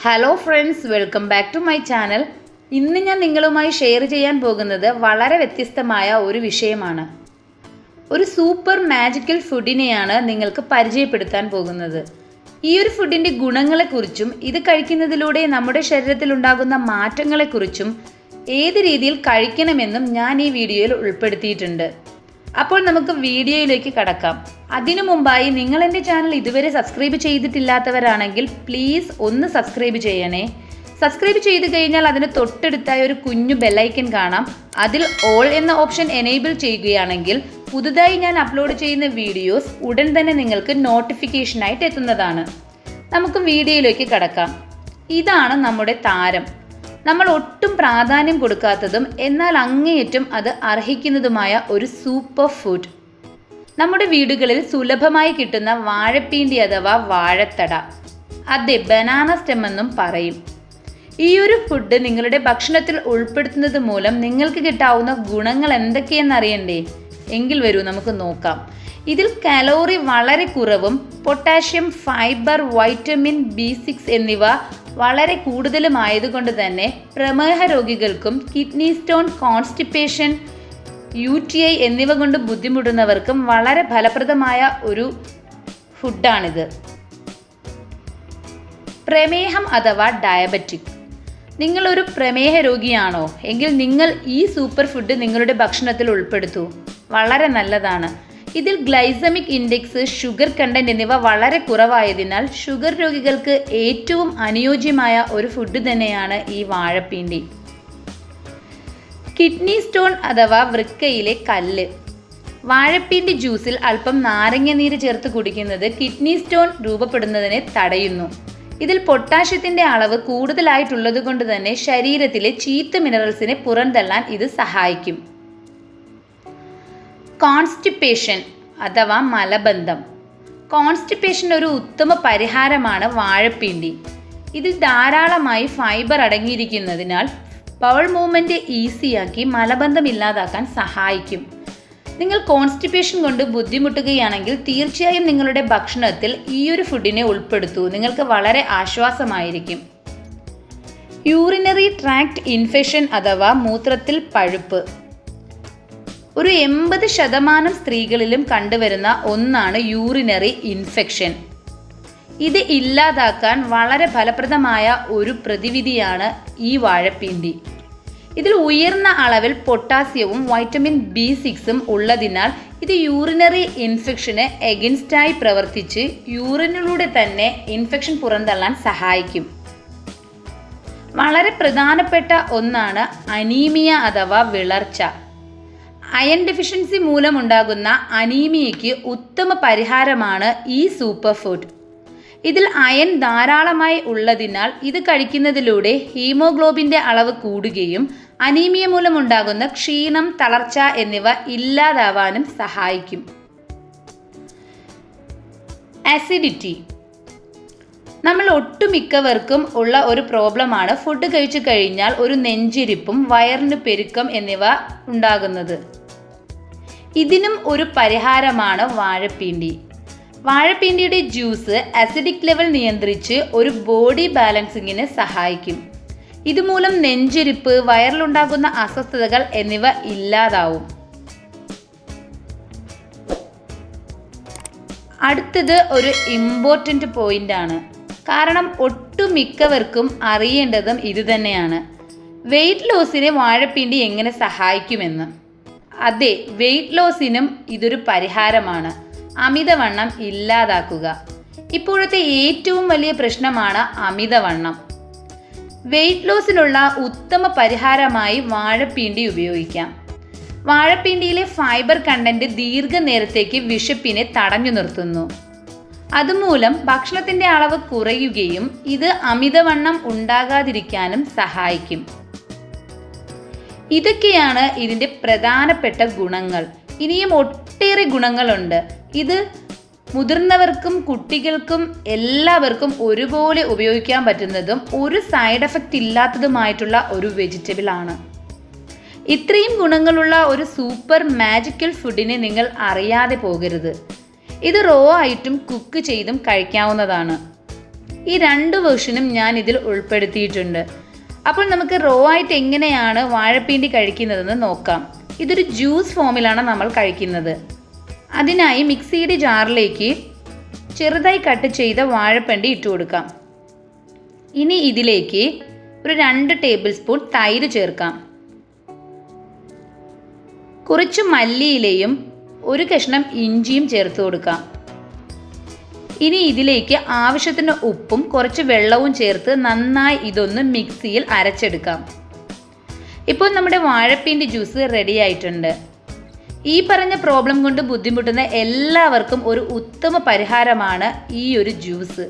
Hello friends, welcome back to my channel. ഇന്ന് ഞാൻ നിങ്ങളുമായി ഷെയർ ചെയ്യാൻ പോകുന്നത് വളരെ വ്യത്യസ്തമായ ഒരു വിഷയമാണ്. ഒരു സൂപ്പർ മാജിക്കൽ ഫുഡിനെയാണ് നിങ്ങൾക്ക് പരിചയപ്പെടുത്താൻ പോകുന്നത്. ഈ ഒരു ഫുഡിൻ്റെ ഗുണങ്ങളെക്കുറിച്ചും ഇത് കഴിക്കുന്നതിലൂടെ നമ്മുടെ ശരീരത്തിൽ ഉണ്ടാകുന്ന മാറ്റങ്ങളെക്കുറിച്ചും ഏത് രീതിയിൽ കഴിക്കണമെന്നും ഞാൻ ഈ വീഡിയോയിൽ ഉൾപ്പെടുത്തിയിട്ടുണ്ട്. അപ്പോൾ നമുക്ക് വീഡിയോയിലേക്ക് കടക്കാം. അതിനു മുമ്പായി നിങ്ങൾ എൻ്റെ ചാനൽ ഇതുവരെ സബ്സ്ക്രൈബ് ചെയ്തിട്ടില്ലാത്തവരാണെങ്കിൽ പ്ലീസ് ഒന്ന് സബ്സ്ക്രൈബ് ചെയ്യണേ. സബ്സ്ക്രൈബ് ചെയ്ത് കഴിഞ്ഞാൽ അതിന് തൊട്ടടുത്തായി ഒരു കുഞ്ഞു ബെല്ലൈക്കൻ കാണാം. അതിൽ ഓൾ എന്ന ഓപ്ഷൻ എനേബിൾ ചെയ്യുകയാണെങ്കിൽ പുതുതായി ഞാൻ അപ്ലോഡ് ചെയ്യുന്ന വീഡിയോസ് ഉടൻ തന്നെ നിങ്ങൾക്ക് നോട്ടിഫിക്കേഷനായിട്ട് എത്തുന്നതാണ്. നമുക്ക് വീഡിയോയിലേക്ക് കടക്കാം. ഇതാണ് നമ്മുടെ താരം. നമ്മൾ ഒട്ടും പ്രാധാന്യം കൊടുക്കാത്തതും എന്നാൽ അങ്ങേയറ്റം അത് അർഹിക്കുന്നതുമായ ഒരു സൂപ്പർ ഫുഡ്. നമ്മുടെ വീടുകളിൽ സുലഭമായി കിട്ടുന്ന വാഴപ്പീണ്ടി അഥവാ വാഴത്തട, അതെ, ബനാന സ്റ്റെം എന്നും പറയും. ഈ ഒരു ഫുഡ് നിങ്ങളുടെ ഭക്ഷണത്തിൽ ഉൾപ്പെടുത്തുന്നത് മൂലം നിങ്ങൾക്ക് കിട്ടാവുന്ന ഗുണങ്ങൾ എന്തൊക്കെയെന്നറിയണ്ടേ? എങ്കിൽ വരൂ നമുക്ക് നോക്കാം. ഇതിൽ കലോറി വളരെ കുറവും പൊട്ടാഷ്യം, ഫൈബർ, വൈറ്റമിൻ B6 എന്നിവ വളരെ കൂടുതലുമായതുകൊണ്ട് തന്നെ പ്രമേഹ രോഗികൾക്കും കിഡ്നി സ്റ്റോൺ, കോൺസ്റ്റിപ്പേഷൻ, UTI എന്നിവ കൊണ്ട് ബുദ്ധിമുട്ടുന്നവർക്കും വളരെ ഫലപ്രദമായ ഒരു ഫുഡാണിത്. പ്രമേഹം അഥവാ ഡയബറ്റിക്. നിങ്ങളൊരു പ്രമേഹ രോഗിയാണോ എങ്കിൽ നിങ്ങൾ ഈ സൂപ്പർ ഫുഡ് നിങ്ങളുടെ ഭക്ഷണത്തിൽ ഉൾപ്പെടുത്തൂ. വളരെ നല്ലതാണ്. ഇതിൽ ഗ്ലൈസമിക് ഇൻഡെക്സ്, ഷുഗർ കണ്ടന്റ് എന്നിവ വളരെ കുറവായതിനാൽ ഷുഗർ രോഗികൾക്ക് ഏറ്റവും അനുയോജ്യമായ ഒരു ഫുഡ് തന്നെയാണ് ഈ വാഴപ്പീണ്ടി. കിഡ്നി സ്റ്റോൺ അഥവാ വൃക്കയിലെ കല്ല്. വാഴപ്പീണ്ടി ജ്യൂസിൽ അല്പം നാരങ്ങ നീര് ചേർത്ത് കുടിക്കുന്നത് കിഡ്നി സ്റ്റോൺ രൂപപ്പെടുന്നതിനെ തടയുന്നു. ഇതിൽ പൊട്ടാഷ്യത്തിൻ്റെ അളവ് കൂടുതലായിട്ടുള്ളത് കൊണ്ട് തന്നെ ശരീരത്തിലെ ചീത്ത മിനറൽസിനെ പുറന്തള്ളാൻ ഇത് സഹായിക്കും. കോൺസ്റ്റിപ്പേഷൻ അഥവാ മലബന്ധം. കോൺസ്റ്റിപ്പേഷൻ ഒരു ഉത്തമ പരിഹാരമാണ് വാഴപ്പീണ്ടി. ഇതിൽ ധാരാളമായി ഫൈബർ അടങ്ങിയിരിക്കുന്നതിനാൽ ബൗൾ മൂവ്മെൻറ്റ് ഈസിയാക്കി മലബന്ധം ഇല്ലാതാക്കാൻ സഹായിക്കും. നിങ്ങൾ കോൺസ്റ്റിപ്പേഷൻ കൊണ്ട് ബുദ്ധിമുട്ടുകയാണെങ്കിൽ തീർച്ചയായും നിങ്ങളുടെ ഭക്ഷണത്തിൽ ഈ ഒരു ഫുഡിനെ ഉൾപ്പെടുത്തൂ. നിങ്ങൾക്ക് വളരെ ആശ്വാസമായിരിക്കും. യൂറിനറി ട്രാക്ട് ഇൻഫെക്ഷൻ അഥവാ മൂത്രത്തിൽ പഴുപ്പ്. ഒരു 80% സ്ത്രീകളിലും കണ്ടുവരുന്ന ഒന്നാണ് യൂറിനറി ഇൻഫെക്ഷൻ. ഇത് ഇല്ലാതാക്കാൻ വളരെ ഫലപ്രദമായ ഒരു പ്രതിവിധിയാണ് ഈ വാഴപ്പീണ്ടി. ഇതിൽ ഉയർന്ന അളവിൽ പൊട്ടാസ്യവും വൈറ്റമിൻ B6 ഉള്ളതിനാൽ ഇത് യൂറിനറി ഇൻഫെക്ഷന് എഗൻസ്റ്റായി പ്രവർത്തിച്ച് യൂറിനിലൂടെ തന്നെ ഇൻഫെക്ഷൻ പുറന്തള്ളാൻ സഹായിക്കും. വളരെ പ്രധാനപ്പെട്ട ഒന്നാണ് അനീമിയ അഥവാ വിളർച്ച. അയൺ ഡെഫിഷ്യൻസി മൂലമുണ്ടാകുന്ന അനീമിയയ്ക്ക് ഉത്തമ പരിഹാരമാണ് ഈ സൂപ്പർ ഫുഡ്. ഇതിൽ അയൺ ധാരാളമായി ഉള്ളതിനാൽ ഇത് കഴിക്കുന്നതിലൂടെ ഹീമോഗ്ലോബിൻ്റെ അളവ് കൂടുകയും അനീമിയ മൂലമുണ്ടാകുന്ന ക്ഷീണം, തളർച്ച എന്നിവ ഇല്ലാതാവാനും സഹായിക്കും. ആസിഡിറ്റി. നമ്മൾ ഒട്ടുമിക്കവർക്കും ഉള്ള ഒരു പ്രോബ്ലമാണ് ഫുഡ് കഴിച്ചു കഴിഞ്ഞാൽ ഒരു നെഞ്ചിരിപ്പും വയറിന് പെരുക്കം എന്നിവ ഉണ്ടാകുന്നത്. ഇതിനും ഒരു പരിഹാരമാണ് വാഴപ്പീണ്ടി. വാഴപ്പീണ്ടിയുടെ ജ്യൂസ് അസിഡിക് ലെവൽ നിയന്ത്രിച്ച് ഒരു ബോഡി ബാലൻസിങ്ങിന് സഹായിക്കും. ഇതുമൂലം നെഞ്ചിരിപ്പ്, വയറിലുണ്ടാകുന്ന അസ്വസ്ഥതകൾ എന്നിവ ഇല്ലാതാവും. അടുത്തത് ഒരു ഇമ്പോർട്ടൻ്റ് പോയിൻ്റാണ്. കാരണം ഒട്ടുമിക്കവർക്കും അറിയേണ്ടതും ഇതുതന്നെയാണ്. വെയിറ്റ് ലോസിനെ വാഴപ്പീണ്ടി എങ്ങനെ സഹായിക്കുമെന്ന്. അതെ, വെയിറ്റ് ലോസിനും ഇതൊരു പരിഹാരമാണ്. അമിതവണ്ണം ഇല്ലാതാക്കുക. ഇപ്പോഴത്തെ ഏറ്റവും വലിയ പ്രശ്നമാണ് അമിതവണ്ണം. വെയിറ്റ് ലോസിനുള്ള ഉത്തമ പരിഹാരമായി വാഴപ്പീണ്ടി ഉപയോഗിക്കാം. വാഴപ്പീണ്ടിയിലെ ഫൈബർ കണ്ടന്റ് ദീർഘനേരത്തേക്ക് വിശപ്പിനെ തടഞ്ഞു നിർത്തുന്നു. അതുമൂലം ഭക്ഷണത്തിൻ്റെ അളവ് കുറയുകയും ഇത് അമിതവണ്ണം ഉണ്ടാകാതിരിക്കാനും സഹായിക്കും. ഇതൊക്കെയാണ് ഇതിൻ്റെ പ്രധാനപ്പെട്ട ഗുണങ്ങൾ. ഇനിയും ഒട്ടേറെ ഗുണങ്ങളുണ്ട്. ഇത് മുതിർന്നവർക്കും കുട്ടികൾക്കും എല്ലാവർക്കും ഒരുപോലെ ഉപയോഗിക്കാൻ പറ്റുന്നതും ഒരു സൈഡ് എഫക്റ്റ് ഇല്ലാത്തതുമായിട്ടുള്ള ഒരു വെജിറ്റബിൾ ആണ്. ഇത്രയും ഗുണങ്ങളുള്ള ഒരു സൂപ്പർ മാജിക്കൽ ഫുഡിനെ നിങ്ങൾ അറിയാതെ പോകരുത്. ഇത് റോ ആയിട്ടും കുക്ക് ചെയ്തും കഴിക്കാവുന്നതാണ്. ഈ 2 വേർഷനും ഞാൻ ഇതിൽ ഉൾപ്പെടുത്തിയിട്ടുണ്ട്. അപ്പോൾ നമുക്ക് റോ ആയിട്ട് എങ്ങനെയാണ് വാഴപ്പിണ്ടി കഴിക്കുന്നതെന്ന് നോക്കാം. ഇതൊരു ജ്യൂസ് ഫോമിലാണ് നമ്മൾ കഴിക്കുന്നത്. അതിനായി മിക്സിയുടെ ജാറിലേക്ക് ചെറുതായി കട്ട് ചെയ്ത വാഴപ്പിണ്ടി ഇട്ട് കൊടുക്കാം. ഇനി ഇതിലേക്ക് ഒരു 2 ടേബിൾ സ്പൂൺ തൈര് ചേർക്കാം. കുറച്ച് മല്ലിയിലയും ഒരു കഷ്ണം ഇഞ്ചിയും ചേർത്ത് കൊടുക്കാം. ഇനി ഇതിലേക്ക് ആവശ്യത്തിന് ഉപ്പും കുറച്ച് വെള്ളവും ചേർത്ത് നന്നായി ഇതൊന്ന് മിക്സിയിൽ അരച്ചെടുക്കാം. ഇപ്പോൾ നമ്മുടെ വാഴപ്പിണ്ടി ജ്യൂസ് റെഡി ആയിട്ടുണ്ട്. ഈ പറഞ്ഞ പ്രോബ്ലം കൊണ്ട് ബുദ്ധിമുട്ടുന്ന എല്ലാവർക്കും ഒരു ഉത്തമ പരിഹാരമാണ് ഈ ഒരു ജ്യൂസ്.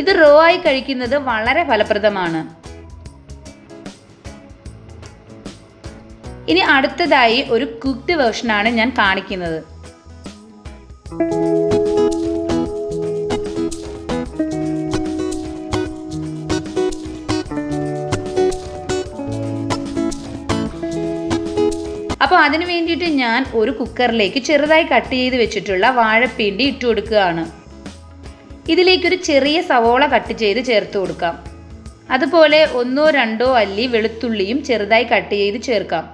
ഇത് റോ ആയി കഴിക്കുന്നത് വളരെ ഫലപ്രദമാണ്. ഇനി അടുത്തതായി ഒരു കുക്ക്ഡ് വേർഷനാണ് ഞാൻ കാണിക്കുന്നത്. അപ്പോൾ അതിന് വേണ്ടിയിട്ട് ഞാൻ ഒരു കുക്കറിലേക്ക് ചെറുതായി കട്ട് ചെയ്ത് വെച്ചിട്ടുള്ള വാഴപ്പിണ്ടി ഇട്ട് കൊടുക്കുകയാണ്. ഇതിലേക്കൊരു ചെറിയ സവോള കട്ട് ചെയ്ത് ചേർത്ത് കൊടുക്കാം. അതുപോലെ 1-2 അല്ലി വെളുത്തുള്ളിയും ചെറുതായി കട്ട് ചെയ്ത് ചേർക്കാം.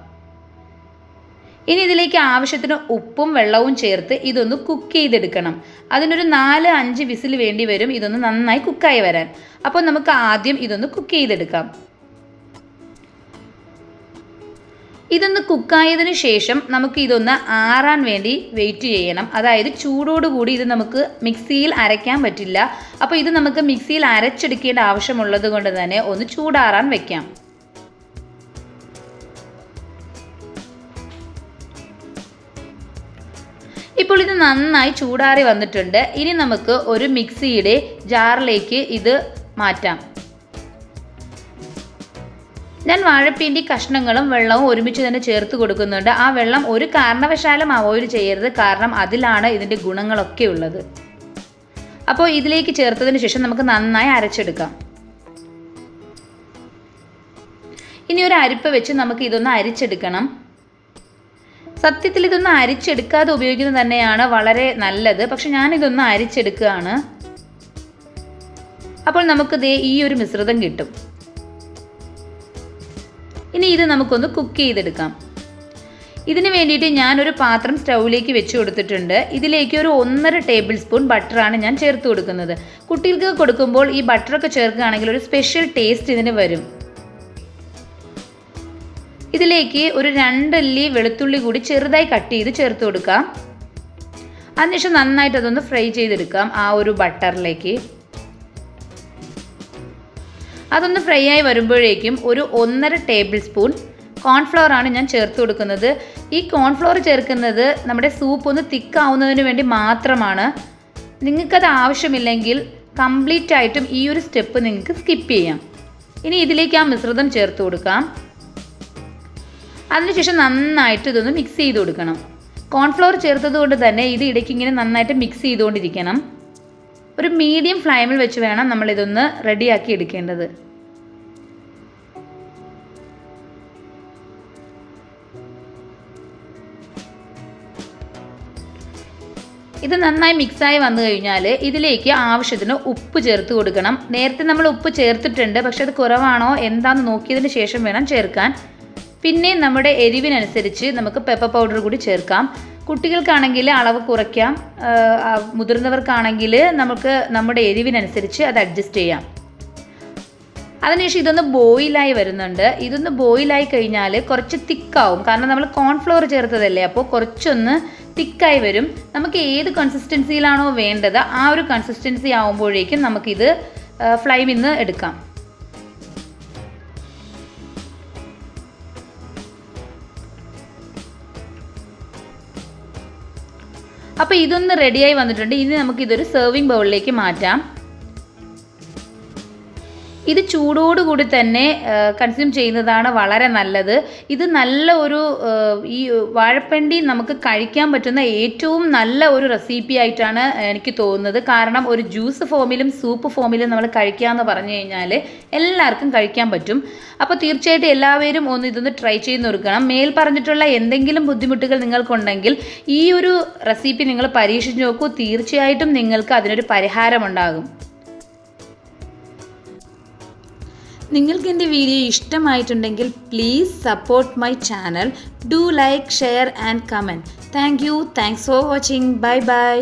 ഇനി ഇതിലേക്ക് ആവശ്യത്തിന് ഉപ്പും വെള്ളവും ചേർത്ത് ഇതൊന്ന് കുക്ക് ചെയ്തെടുക്കണം. അതിനൊരു 4-5 വിസിൽ വേണ്ടി വരും ഇതൊന്ന് നന്നായി കുക്കായി വരാൻ. അപ്പോൾ നമുക്ക് ആദ്യം ഇതൊന്ന് കുക്ക് ചെയ്തെടുക്കാം. ഇതൊന്ന് കുക്കായതിനു ശേഷം നമുക്ക് ഇതൊന്ന് ആറാൻ വേണ്ടി വെയിറ്റ് ചെയ്യണം. അതായത് ചൂടോടുകൂടി ഇത് നമുക്ക് മിക്സിയിൽ അരയ്ക്കാൻ പറ്റില്ല. അപ്പോൾ ഇത് നമുക്ക് മിക്സിയിൽ അരച്ചെടുക്കേണ്ട ആവശ്യമുള്ളത് കൊണ്ട് തന്നെ ഒന്ന് ചൂടാറാൻ വെക്കാം. ഇപ്പോൾ ഇത് നന്നായി ചൂടാറി വന്നിട്ടുണ്ട്. ഇനി നമുക്ക് ഒരു മിക്സിയുടെ ജാറിലേക്ക് ഇത് മാറ്റാം. ഞാൻ വാഴപ്പിണ്ടി കഷ്ണങ്ങളും വെള്ളവും ഒരുമിച്ച് തന്നെ ചേർത്ത് കൊടുക്കുന്നുണ്ട്. ആ വെള്ളം ഒരു കാരണവശാലും അവോയ്ഡ് ചെയ്യരുത്, കാരണം അതിലാണ് ഇതിൻ്റെ ഗുണങ്ങളൊക്കെ ഉള്ളത്. അപ്പോൾ ഇതിലേക്ക് ചേർത്തതിന് ശേഷം നമുക്ക് നന്നായി അരച്ചെടുക്കാം. ഇനി ഒരു അരിപ്പ വെച്ച് നമുക്ക് ഇതൊന്ന് അരിച്ചെടുക്കണം. സത്യത്തിൽ ഇതൊന്ന് അരിച്ചെടുക്കാതെ ഉപയോഗിക്കുന്നത് തന്നെയാണ് വളരെ നല്ലത്. പക്ഷെ ഞാനിതൊന്ന് അരിച്ചെടുക്കുകയാണ്. അപ്പോൾ നമുക്ക് ഈ ഒരു മിശ്രിതം കിട്ടും. ഇനി ഇത് നമുക്കൊന്ന് കുക്ക് ചെയ്തെടുക്കാം. ഇതിന് വേണ്ടിയിട്ട് ഞാനൊരു പാത്രം സ്റ്റൗവിലേക്ക് വെച്ച് കൊടുത്തിട്ടുണ്ട്. ഇതിലേക്ക് ഒരു 1.5 ടേബിൾ സ്പൂൺ ബട്ടറാണ് ഞാൻ ചേർത്ത് കൊടുക്കുന്നത്. കുട്ടികൾക്ക് കൊടുക്കുമ്പോൾ ഈ ബട്ടറൊക്കെ ചേർക്കുകയാണെങ്കിൽ ഒരു സ്പെഷ്യൽ ടേസ്റ്റ് ഇതിന് വരും. ഇതിലേക്ക് ഒരു 2 അല്ലി വെളുത്തുള്ളി കൂടി ചെറുതായി കട്ട് ചെയ്ത് ചേർത്ത് കൊടുക്കാം. അതിനുശേഷം നന്നായിട്ട് അതൊന്ന് ഫ്രൈ ചെയ്തെടുക്കാം ആ ഒരു ബട്ടറിലേക്ക്. അതൊന്ന് ഫ്രൈ ആയി വരുമ്പോഴേക്കും ഒരു 1.5 ടേബിൾ സ്പൂൺ കോൺഫ്ലവർ ആണ് ഞാൻ ചേർത്ത് കൊടുക്കുന്നത്. ഈ കോൺഫ്ലവർ ചേർക്കുന്നത് നമ്മുടെ സൂപ്പ് ഒന്ന് തിക്കാവുന്നതിന് വേണ്ടി മാത്രമാണ്. നിങ്ങൾക്കത് ആവശ്യമില്ലെങ്കിൽ കംപ്ലീറ്റ് ആയിട്ടും ഈ ഒരു സ്റ്റെപ്പ് നിങ്ങൾക്ക് സ്കിപ്പ് ചെയ്യാം. ഇനി ഇതിലേക്ക് ആ മിശ്രിതം ചേർത്ത് കൊടുക്കാം. അതിനുശേഷം നന്നായിട്ട് ഇതൊന്ന് മിക്സ് ചെയ്ത് കൊടുക്കണം. കോൺഫ്ലവർ ചേർത്തത് കൊണ്ട് തന്നെ ഇത് ഇടയ്ക്ക് ഇങ്ങനെ നന്നായിട്ട് മിക്സ് ചെയ്തുകൊണ്ടിരിക്കണം. ഒരു മീഡിയം ഫ്ലെയിമിൽ വെച്ച് വേണം നമ്മളിതൊന്ന് റെഡിയാക്കി എടുക്കേണ്ടത്. ഇത് നന്നായി മിക്സായി വന്നു കഴിഞ്ഞാൽ ഇതിലേക്ക് ആവശ്യത്തിന് ഉപ്പ് ചേർത്ത് കൊടുക്കണം. നേരത്തെ നമ്മൾ ഉപ്പ് ചേർത്തിട്ടുണ്ട്, പക്ഷെ അത് കുറവാണോ എന്താണെന്ന് നോക്കിയതിന് ശേഷം വേണം ചേർക്കാൻ. പിന്നെ നമ്മുടെ എരിവിനനുസരിച്ച് നമുക്ക് പെപ്പർ പൗഡർ കൂടി ചേർക്കാം. കുട്ടികൾക്കാണെങ്കിൽ അളവ് കുറയ്ക്കാം, മുതിർന്നവർക്കാണെങ്കിൽ നമുക്ക് നമ്മുടെ എരിവിനനുസരിച്ച് അത് അഡ്ജസ്റ്റ് ചെയ്യാം. അതിനുശേഷം ഇതൊന്ന് ബോയിലായി വരുന്നുണ്ട്. ഇതൊന്ന് ബോയിലായി കഴിഞ്ഞാൽ കുറച്ച് തിക്കാവും, കാരണം നമ്മൾ കോൺഫ്ലവർ ചേർത്തതല്ലേ. അപ്പോൾ കുറച്ചൊന്ന് തിക്കായി വരും. നമുക്ക് ഏത് കൺസിസ്റ്റൻസിയിലാണോ വേണ്ടത് ആ ഒരു കൺസിസ്റ്റൻസി ആവുമ്പോഴേക്കും നമുക്കിത് ഫ്ലെയിമിൽ നിന്ന് എടുക്കാം. അപ്പോൾ ഇതൊന്ന് റെഡിയായി വന്നിട്ടുണ്ട്. ഇനി നമുക്കിതൊരു സെർവിങ് ബൗളിലേക്ക് മാറ്റാം. ഇത് ചൂടോടുകൂടി തന്നെ കൺസ്യൂം ചെയ്യുന്നതാണ് വളരെ നല്ലത്. ഇത് നല്ല ഒരു ഈ വാഴപ്പിണ്ടി നമുക്ക് കഴിക്കാൻ പറ്റുന്ന ഏറ്റവും നല്ല ഒരു റെസിപ്പി ആയിട്ടാണ് എനിക്ക് തോന്നുന്നത്. കാരണം ഒരു ജ്യൂസ് ഫോമിലും സൂപ്പ് ഫോമിലും നമ്മൾ കഴിക്കാമെന്ന് പറഞ്ഞു കഴിഞ്ഞാൽ എല്ലാവർക്കും കഴിക്കാൻ പറ്റും. അപ്പോൾ തീർച്ചയായിട്ടും എല്ലാവരും ഇതൊന്ന് ട്രൈ ചെയ്ത് നോക്കണം. മേൽ പറഞ്ഞിട്ടുള്ള എന്തെങ്കിലും ബുദ്ധിമുട്ടുകൾ നിങ്ങൾക്കുണ്ടെങ്കിൽ ഈ ഒരു റെസിപ്പി നിങ്ങൾ പരീക്ഷിച്ച് നോക്കൂ. തീർച്ചയായിട്ടും നിങ്ങൾക്ക് അതിനൊരു പരിഹാരമുണ്ടാകും. നിങ്ങൾക്ക് എൻ്റെ വീഡിയോ ഇഷ്ടമായിട്ടുണ്ടെങ്കിൽ please support my channel. Do like, share and comment. Thanks for watching. Bye bye.